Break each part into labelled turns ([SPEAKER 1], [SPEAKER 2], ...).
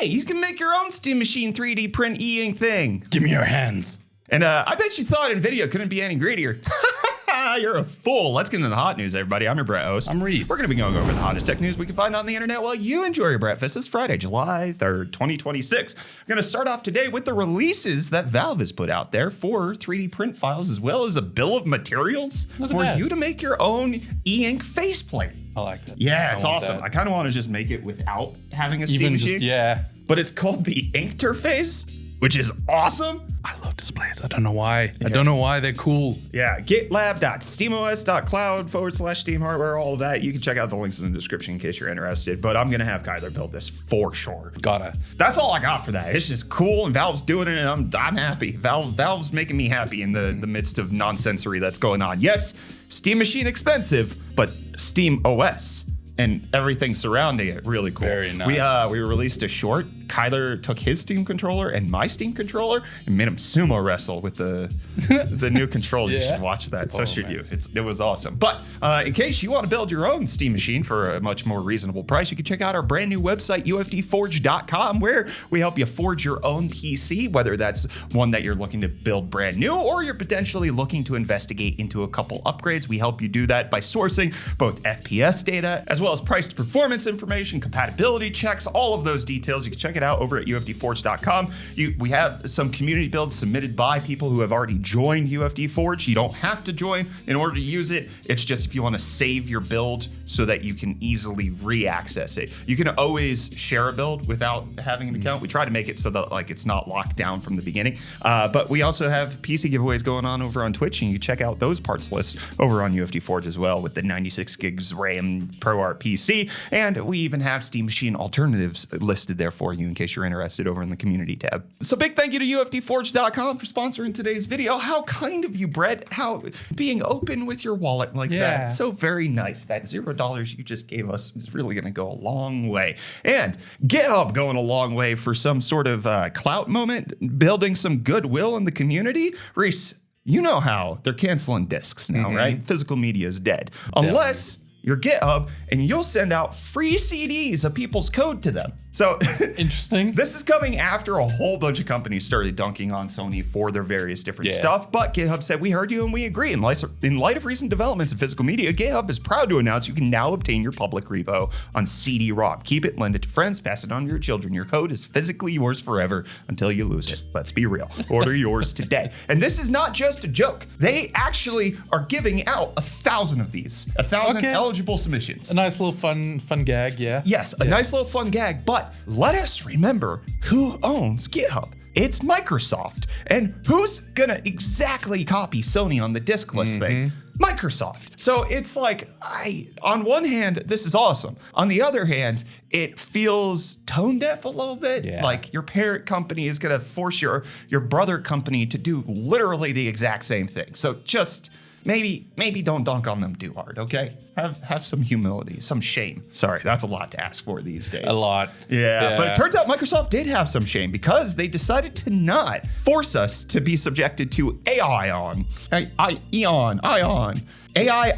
[SPEAKER 1] hey, you can make your own Steam Machine 3D print e-ink thing.
[SPEAKER 2] Give me your hands.
[SPEAKER 1] And I bet you thought Nvidia couldn't be any greedier. You're a fool. Let's get into the hot news, everybody. I'm your Brett host.
[SPEAKER 2] I'm Reese.
[SPEAKER 1] We're going to be going over the hottest tech news we can find on the internet while you enjoy your breakfast. It's Friday, July 3rd, 2026. I'm going to start off today with the releases that Valve has put out there for 3D print files, as well as a bill of materials for you to make your own e-ink faceplate.
[SPEAKER 2] I like that.
[SPEAKER 1] Yeah, it's awesome. I kind of want to just make it without having a Steam machine.
[SPEAKER 2] Yeah.
[SPEAKER 1] But it's called the Inkterface, which is awesome.
[SPEAKER 2] I love displays. I don't know why. Yeah. I don't know why they're cool.
[SPEAKER 1] Yeah, gitlab.steamos.cloud/Steam hardware, all of that. You can check out the links in the description in case you're interested. But I'm going to have Kyler build this for sure.
[SPEAKER 2] Gotta.
[SPEAKER 1] That's all I got for that. It's just cool, and Valve's doing it, and I'm happy. Valve's making me happy in the midst of nonsensory that's going on. Yes, Steam Machine expensive, but Steam OS and everything surrounding it really cool.
[SPEAKER 2] Very nice.
[SPEAKER 1] We released a short. Kyler took his Steam controller and my Steam controller and made him sumo wrestle with the new controller. You should watch that. So should you. It was awesome. But in case you want to build your own Steam machine for a much more reasonable price, you can check out our brand new website, UFDforge.com, where we help you forge your own PC, whether that's one that you're looking to build brand new or you're potentially looking to investigate into a couple upgrades. We help you do that by sourcing both FPS data as well as price to performance information, compatibility checks, all of those details. You can check it out over at UFDforge.com. We have some community builds submitted by people who have already joined UFD Forge. You don't have to join in order to use it. It's just if you want to save your build so that you can easily re-access it. You can always share a build without having an account. We try to make it so that it's not locked down from the beginning. But we also have PC giveaways going on over on Twitch, and you can check out those parts lists over on UFD Forge as well with the 96 gigs RAM ProArt PC. And we even have Steam Machine alternatives listed there for you in case you're interested over in the community tab. So big thank you to UFDforge.com for sponsoring today's video. How kind of you, Brett. How being open with your wallet like that. So very nice. That $0 you just gave us is really going to go a long way. And GitHub going a long way for some sort of clout moment, building some goodwill in the community. Reese, you know how they're canceling discs now, right? Physical media is dead. Unless you're GitHub and you'll send out free CDs of people's code to them. So
[SPEAKER 2] interesting.
[SPEAKER 1] This is coming after a whole bunch of companies started dunking on Sony for their various different stuff. But GitHub said, we heard you and we agree. In light of recent developments in physical media, GitHub is proud to announce you can now obtain your public repo on CD-ROM. Keep it, lend it to friends, pass it on to your children. Your code is physically yours forever until you lose it. Let's be real. Order yours today. And this is not just a joke. They actually are giving out 1,000 of these. 1,000 eligible submissions.
[SPEAKER 2] A nice little fun gag,
[SPEAKER 1] Yes, a nice little fun gag, but let us remember who owns GitHub. It's Microsoft. And who's gonna exactly copy Sony on the disk list thing? Microsoft. So it's like, on one hand, this is awesome. On the other hand, it feels tone deaf a little bit. Like your parent company is gonna force your brother company to do literally the exact same thing. So just maybe don't dunk on them too hard, okay? Have some humility, some shame. Sorry, that's a lot to ask for these days.
[SPEAKER 2] A lot.
[SPEAKER 1] Yeah, but it turns out Microsoft did have some shame because they decided to not force us to be subjected to AI on. AI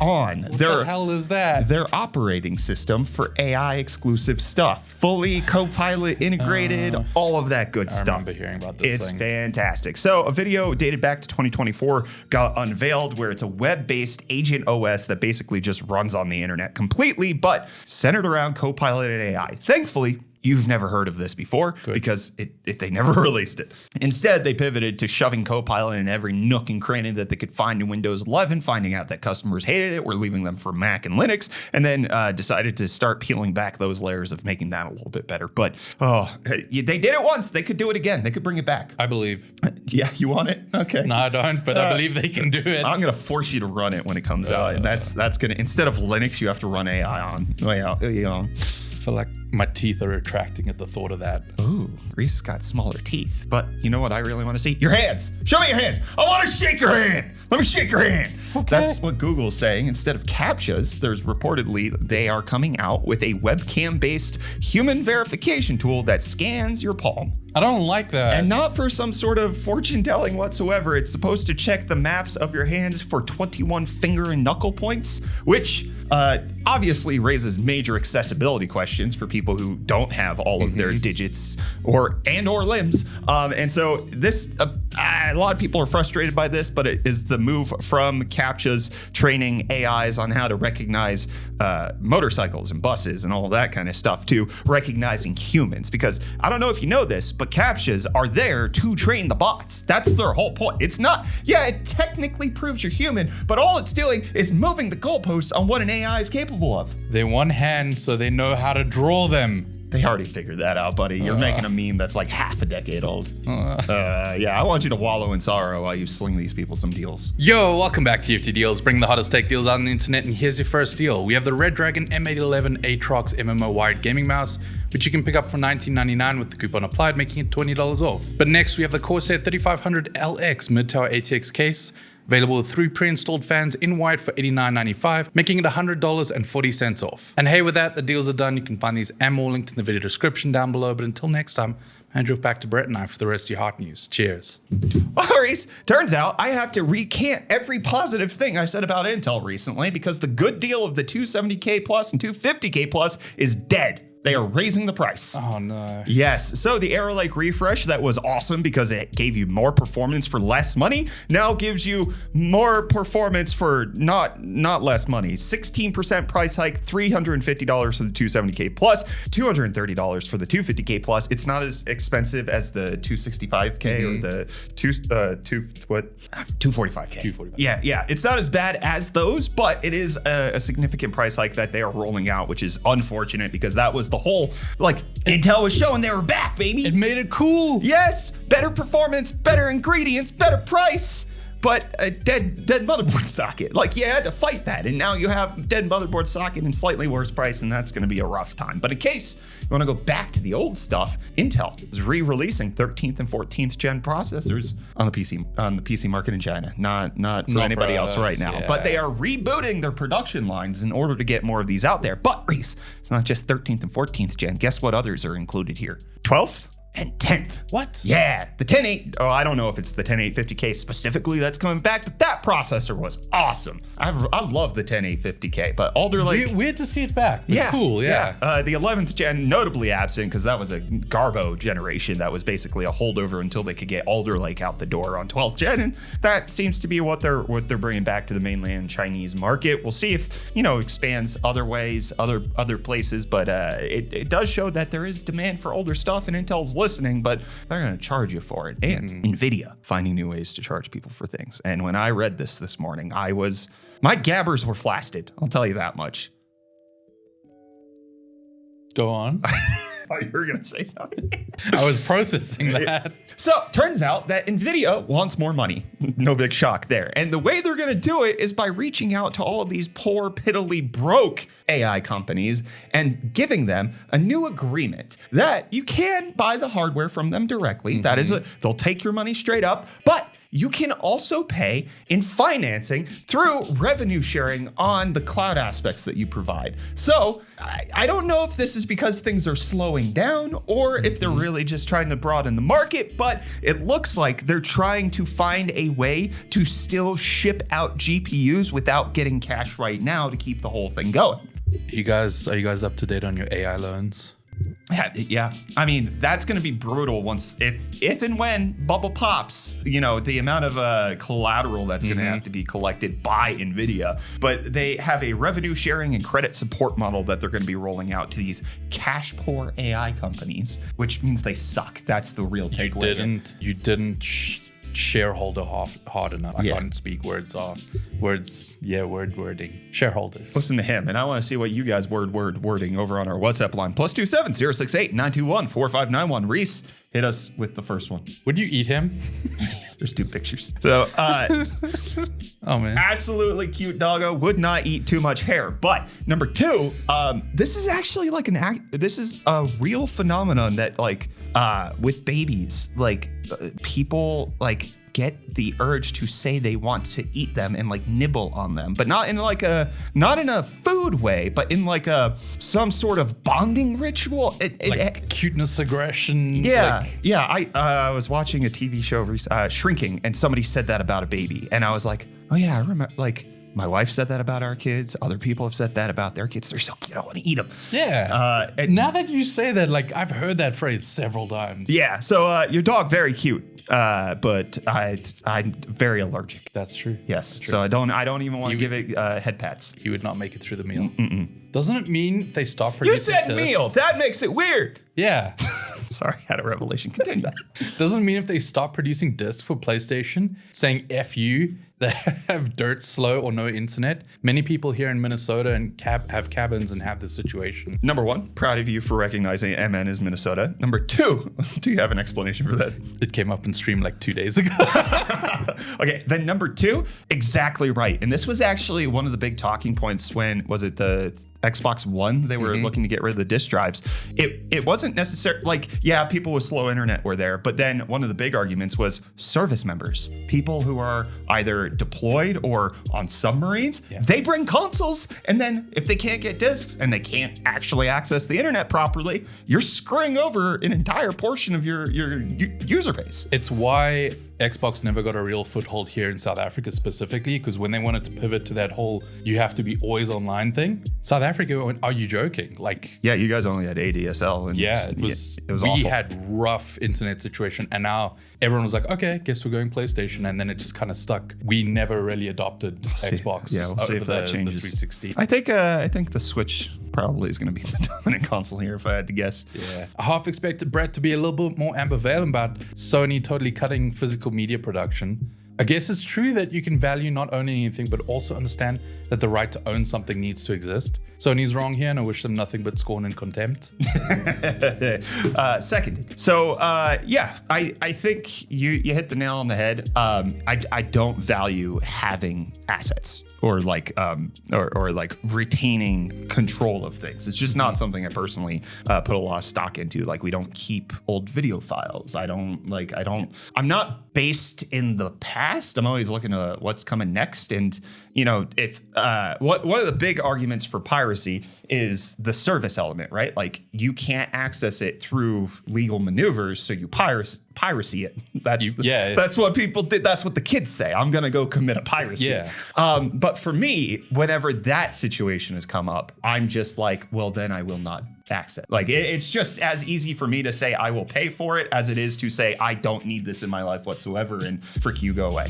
[SPEAKER 1] on.
[SPEAKER 2] What the hell is that?
[SPEAKER 1] Their operating system for AI exclusive stuff. Fully Copilot integrated, all of that good stuff.
[SPEAKER 2] I remember hearing about this thing.
[SPEAKER 1] It's fantastic. So a video dated back to 2024 got unveiled where it's a web-based agent OS that basically just runs on the internet completely, but centered around Copilot and AI. Thankfully, you've never heard of this before because they never released it. Instead, they pivoted to shoving Copilot in every nook and cranny that they could find in Windows 11, finding out that customers hated it, were leaving them for Mac and Linux, and then decided to start peeling back those layers of making that a little bit better. But they did it once. They could do it again. They could bring it back.
[SPEAKER 2] I believe.
[SPEAKER 1] Yeah, you want it? Okay.
[SPEAKER 2] No, I don't, but I believe they can do it.
[SPEAKER 1] I'm going to force you to run it when it comes out, and that's going to, instead of Linux, you have to run AI on.
[SPEAKER 2] I feel like my teeth are retracting at the thought of that.
[SPEAKER 1] Ooh, Reese's got smaller teeth. But you know what I really want to see? Your hands. Show me your hands. I want to shake your hand. Let me shake your hand. Okay. That's what Google's saying. Instead of CAPTCHAs, there's reportedly they are coming out with a webcam-based human verification tool that scans your palm.
[SPEAKER 2] I don't like that.
[SPEAKER 1] And not for some sort of fortune telling whatsoever. It's supposed to check the maps of your hands for 21 finger and knuckle points, which obviously raises major accessibility questions for people who don't have all of their digits or limbs. And so this, a lot of people are frustrated by this, but it is the move from CAPTCHAs training AIs on how to recognize motorcycles and buses and all that kind of stuff to recognizing humans. Because I don't know if you know this, but CAPTCHAs are there to train the bots. That's their whole point. It's not, yeah, it technically proves you're human, but all it's doing is moving the goalposts on what an AI is capable of.
[SPEAKER 2] They want hands so they know how to draw them.
[SPEAKER 1] They already figured that out, buddy. You're making a meme that's like half a decade old. Yeah, I want you to wallow in sorrow while you sling these people some deals.
[SPEAKER 2] Yo, welcome back to UFD Deals, bringing the hottest tech deals out on the internet, and here's your first deal. We have the Red Dragon M811 Aatrox MMO wired gaming mouse, which you can pick up for $19.99 with the coupon applied, making it $20 off. But next we have the Corsair 3500 LX mid-tower ATX case, available with 3 pre-installed fans in white for $89.95, making it $100.40 off. And hey, with that, the deals are done. You can find these and more linked in the video description down below. But until next time, hand you off back to Brett and I for the rest of your hot news. Cheers.
[SPEAKER 1] Well, Reese, turns out I have to recant every positive thing I said about Intel recently because the good deal of the 270K plus and 250K plus is dead. They are raising the price.
[SPEAKER 2] Oh no.
[SPEAKER 1] Yes, so the Arrow Lake refresh that was awesome because it gave you more performance for less money now gives you more performance for not less money. 16% price hike, $350 for the 270K plus, $230 for the 250K plus. It's not as expensive as the 265K or the 245K.
[SPEAKER 2] 245.
[SPEAKER 1] Yeah, it's not as bad as those, but it is a significant price hike that they are rolling out, which is unfortunate because that was the whole, like, Intel was showing they were back, baby.
[SPEAKER 2] It made it cool.
[SPEAKER 1] Yes, better performance, better ingredients, better price, but a dead motherboard socket. Like, you had to fight that, and now you have dead motherboard socket and slightly worse price, and that's going to be a rough time. But in case you want to go back to the old stuff, Intel is re-releasing 13th and 14th gen processors on the PC market in China. Not for anybody else right now. Yeah. But they are rebooting their production lines in order to get more of these out there. But Reese, it's not just 13th and 14th gen. Guess what others are included here? 12th and 10th.
[SPEAKER 2] What?
[SPEAKER 1] Yeah, the 10.8. Oh, I don't know if it's the 10.850K specifically that's coming back, but that processor was awesome. I love the 10.850K, but Alder Lake.
[SPEAKER 2] Weird to see it back. Yeah, cool. Yeah.
[SPEAKER 1] The 11th gen notably absent because that was a Garbo generation that was basically a holdover until they could get Alder Lake out the door on 12th gen, and that seems to be what they're bringing back to the mainland Chinese market. We'll see if expands other ways, other places, but it does show that there is demand for older stuff, and Intel's listening, but they're going to charge you for it. And Nvidia finding new ways to charge people for things. And when I read this morning, my gabbers were flaccid. I'll tell you that much.
[SPEAKER 2] Go on.
[SPEAKER 1] Oh, you were going to say something.
[SPEAKER 2] I was processing that.
[SPEAKER 1] So turns out that Nvidia wants more money. No big shock there. And the way they're going to do it is by reaching out to all of these poor, piddly, broke AI companies and giving them a new agreement that you can buy the hardware from them directly. That is, they'll take your money straight up, but you can also pay in financing through revenue sharing on the cloud aspects that you provide. So I don't know if this is because things are slowing down or if they're really just trying to broaden the market, but it looks like they're trying to find a way to still ship out GPUs without getting cash right now to keep the whole thing going.
[SPEAKER 2] Are you guys up to date on your AI loans?
[SPEAKER 1] Yeah. I mean, that's going to be brutal once, if and when bubble pops, the amount of collateral that's going to have to be collected by Nvidia. But they have a revenue sharing and credit support model that they're going to be rolling out to these cash poor AI companies, which means they suck. That's the real takeaway.
[SPEAKER 2] You didn't shareholder hard enough. I can't speak wording. Shareholders.
[SPEAKER 1] Listen to him, and I want to see what you guys wording over on our WhatsApp line. +27 068 921 4591. Reese, hit us with the first one.
[SPEAKER 2] Would you eat him?
[SPEAKER 1] There's 2 pictures. So,
[SPEAKER 2] oh man,
[SPEAKER 1] absolutely cute doggo. Would not eat too much hair. But number 2, this is actually like this is a real phenomenon that with babies, people get the urge to say they want to eat them and nibble on them, but not in a food way, but in some sort of bonding ritual.
[SPEAKER 2] Cuteness, aggression.
[SPEAKER 1] Yeah. I was watching a TV show, Shrinking, and somebody said that about a baby, and I was like, oh yeah, I remember. My wife said that about our kids. Other people have said that about their kids. They're so cute. I want to eat them.
[SPEAKER 2] Yeah. Now that you say that, like, I've heard that phrase several times.
[SPEAKER 1] Yeah. So your dog, very cute. But I'm very allergic.
[SPEAKER 2] That's true.
[SPEAKER 1] Yes.
[SPEAKER 2] That's true.
[SPEAKER 1] So I don't even want to give it head pats.
[SPEAKER 2] He would not make it through the meal. Doesn't it mean they stop producing
[SPEAKER 1] You said
[SPEAKER 2] discs?
[SPEAKER 1] meal. That makes it weird.
[SPEAKER 2] Yeah.
[SPEAKER 1] Sorry, I had a revelation. Continue.
[SPEAKER 2] Doesn't it mean if they stop producing discs for PlayStation, saying F you, they have dirt, slow, or no internet? Many people here in Minnesota and have cabins and have this situation.
[SPEAKER 1] Number one, proud of you for recognizing MN is Minnesota. Number two, do you have an explanation for that?
[SPEAKER 2] It came up in stream like 2 days ago.
[SPEAKER 1] Okay, then number two, exactly right. And this was actually one of the big talking points when, was it the Xbox One? They were looking to get rid of the disk drives. It wasn't necessary, like, yeah, people with slow internet were there, but then one of the big arguments was service members, people who are either deployed or on submarines. Yeah. They bring consoles, and then if they can't get disks and they can't actually access the internet properly, you're screwing over an entire portion of your user base.
[SPEAKER 2] It's why Xbox never got a real foothold here in South Africa specifically, because when they wanted to pivot to that whole you have to be always online thing, South Africa went, are you joking? Like,
[SPEAKER 1] yeah, you guys only had ADSL. And
[SPEAKER 2] yeah, it was
[SPEAKER 1] awful.
[SPEAKER 2] We had rough internet situation, and now everyone was like, okay, guess we're going PlayStation, and then it just kind of stuck. We never really adopted Xbox.
[SPEAKER 1] Yeah, we'll see if that changes.
[SPEAKER 2] The 360.
[SPEAKER 1] I think the Switch probably is going to be the dominant console here, if I had to guess.
[SPEAKER 2] Yeah. I half expected Brett to be a little bit more ambivalent about Sony totally cutting physical media production. I guess it's true that you can value not owning anything, but also understand that the right to own something needs to exist. Sony's wrong here, and I wish them nothing but scorn and contempt.
[SPEAKER 1] Seconded. So, yeah, I think you hit the nail on the head. I don't value having assets or like retaining control of things. It's just not something I personally put a lot of stock into. Like, we don't keep old video files. I'm not based in the past. I'm always looking at what's coming next. And, you know, if one of the big arguments for piracy is the service element, right? Like, you can't access it through legal maneuvers, so you piracy it. That's what people did. That's what the kids say. I'm gonna go commit a piracy.
[SPEAKER 2] Yeah.
[SPEAKER 1] But for me, whenever that situation has come up, I'm just like, well, then I will not access. Like, it's just as easy for me to say I will pay for it as it is to say I don't need this in my life whatsoever, and frick you, go away.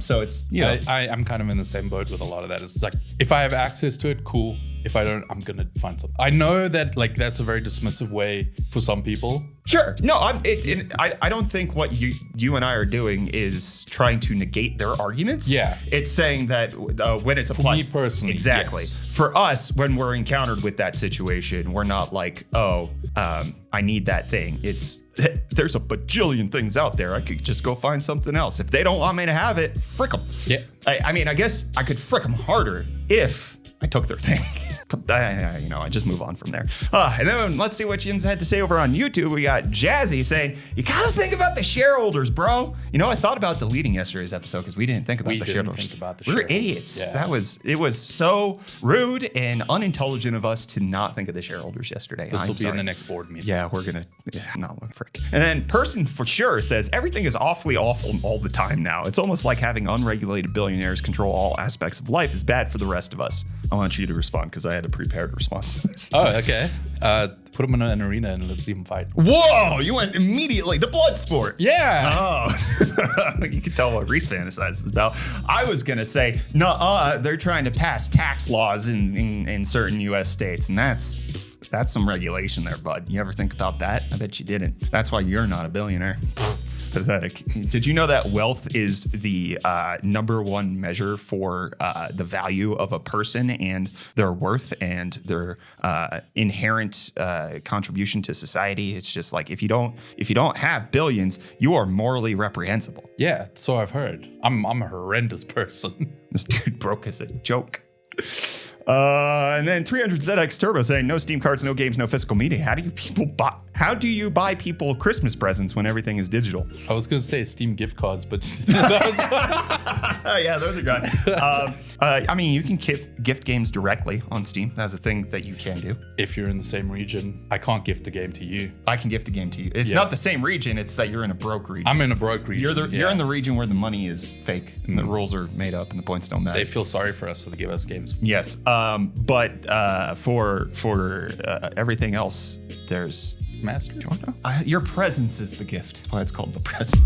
[SPEAKER 1] So it's, you know,
[SPEAKER 2] I'm kind of in the same boat with a lot of that. It's like, if I have access to it, cool. If I don't, I'm gonna find something. I know that, like, that's a very dismissive way for some people.
[SPEAKER 1] Sure. No, I don't think what you and I are doing is trying to negate their arguments.
[SPEAKER 2] Yeah.
[SPEAKER 1] It's saying that when it's applied.
[SPEAKER 2] For me personally,
[SPEAKER 1] exactly.
[SPEAKER 2] yes.
[SPEAKER 1] For us, when we're encountered with that situation, we're not like, I need that thing. It's, there's a bajillion things out there. I could just go find something else. If they don't want me to have it, frick them.
[SPEAKER 2] Yeah.
[SPEAKER 1] I mean, I guess I could frick them harder if I took their thing. I just move on from there. And then let's see what Yin's had to say over on YouTube. We got Jazzy saying, you gotta think about the shareholders, bro. You know, I thought about deleting yesterday's episode because we didn't think about the shareholders. We're idiots. Yeah. It was so rude and unintelligent of us to not think of the shareholders yesterday.
[SPEAKER 2] This will be in the next board meeting.
[SPEAKER 1] Yeah, we're gonna not look frick. And then Person for Sure says, everything is awfully awful all the time now. It's almost like having unregulated billionaires control all aspects of life is bad for the rest of us. I want you to respond because I had a prepared response to this.
[SPEAKER 2] Oh, okay. Put him in an arena and let's see him fight.
[SPEAKER 1] Whoa! You went immediately to Bloodsport.
[SPEAKER 2] Yeah.
[SPEAKER 1] Oh, you can tell what Reese fantasizes about. I was gonna say, they're trying to pass tax laws in certain U.S. states, and that's some regulation there, bud. You ever think about that? I bet you didn't. That's why you're not a billionaire. Pathetic. Did you know that wealth is the number one measure for the value of a person and their worth and their inherent contribution to society? It's just like, if you don't have billions, you are morally reprehensible.
[SPEAKER 2] Yeah, so I've heard. I'm a horrendous person.
[SPEAKER 1] This dude broke as a joke. And then 300ZX Turbo saying, no Steam cards, no games, no physical media. How do you buy people Christmas presents when everything is digital?
[SPEAKER 2] I was going to say Steam gift cards, but that was...
[SPEAKER 1] Yeah, those are good. I mean, you can gift games directly on Steam. That's a thing that you can do.
[SPEAKER 2] If you're in the same region, I can't gift a game to you.
[SPEAKER 1] I can gift a game to you. It's not the same region. It's that you're in a broke region.
[SPEAKER 2] I'm in a broke region.
[SPEAKER 1] You're in the region where the money is fake and the rules are made up and the points don't matter.
[SPEAKER 2] They feel sorry for us, so they give us games.
[SPEAKER 1] Yes. But for everything else, there's
[SPEAKER 2] Master?
[SPEAKER 1] Your presence is the gift. That's why it's called the present.